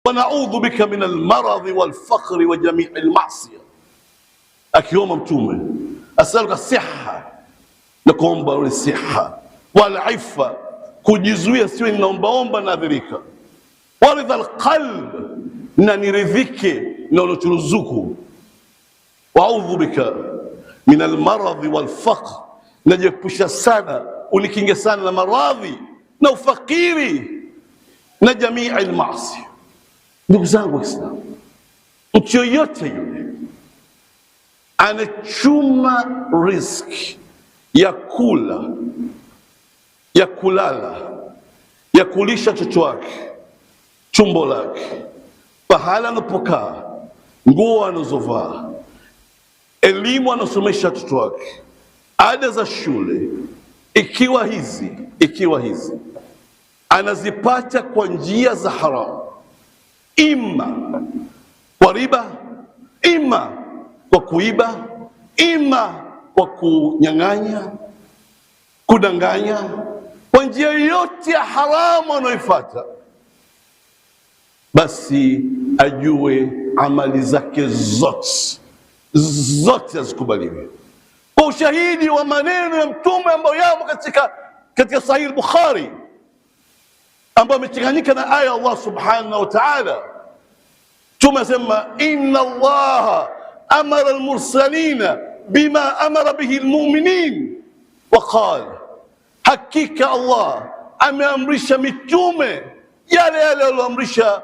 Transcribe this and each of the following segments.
wa na'udhu bika min almaradhi walfaqri wa jamii almasiya. Akiomba Mtume asaluka siha, na kuomba siha, walifa, kujizuia siwe ninaombaomba nadhirika, waridha alqalb, na niridhike na unachoruzuku, wa'udhu bika min almaradhi walfaqr, najiepusha sana, unikinge sana na maradhi na ufakiri na jamii almasiya. Ndugu zangu Waislamu, mtu yoyote yule anachuma riziki ya kula, ya kulala, ya kulisha mtoto wake, tumbo lake, pahala anapokaa, nguo anazovaa, elimu anasomesha watoto wake, ada za shule, ikiwa hizi anazipata kwa njia za haramu, ima kwa riba, ima kwa kuiba, ima kwa kunyang'anya, kudanganya, kwa njia yote ya haramu anayoifuata, basi ajue amali zake zote hazikubaliwi. Kwa ushahidi wa maneno ya Mtume ambayo yamo katika Sahih al-Bukhari, ambayo amechanganyika na aya Allah subhanahu wa ta'ala. Mtume asema, inna Allah amara al-mursalina bima amara bihi al-mu'minin wa qala, hakika Allah ameamrisha mitume yale aliyoamrisha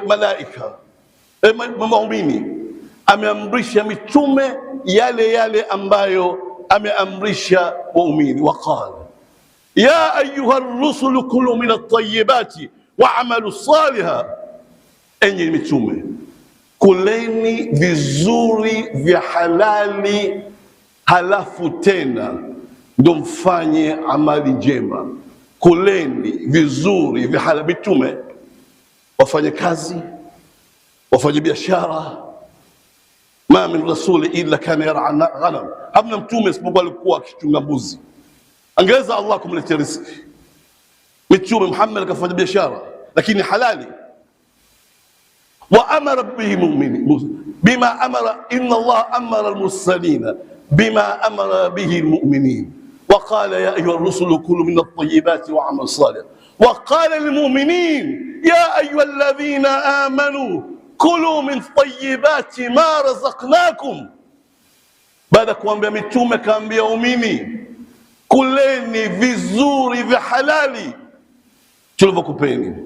malaika, muumini. Ameamrisha mitume yale ambayo ameamrisha waumini. Waqala ya ayuha rusulu kulu min at-tayyibati wa amalu saliha, enyi mitume kuleni vizuri vya halali, halafu tena ndo mfanye amali njema. Kuleni vizuri vya halali. Mitume wafanye kazi, wafanye biashara. Ma min rasuli illa kana yar'a ghanam, hamna mtume isipokuwa alikuwa akichunga mbuzi. Angeweza Allah kumletea riziki. Mtume Muhammad akafanya biashara lakini halali. Wa amara bihi mu'minin bima amara, inna Allah amara al-mursalina bima amara bihi al-mu'minin wa qala ya ayyuha ar-rusulu kulu min at-tayyibati wa amalu salih wa qala lil-mu'minin ya ayyuha alladhina amanu kulu min tayyibati ma razaqnakum. Baada ya kuambia mitume, kaambia waumini, kuleni vizuri vya halali tulivyokupeni.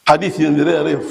Hadithi inaendelea refu.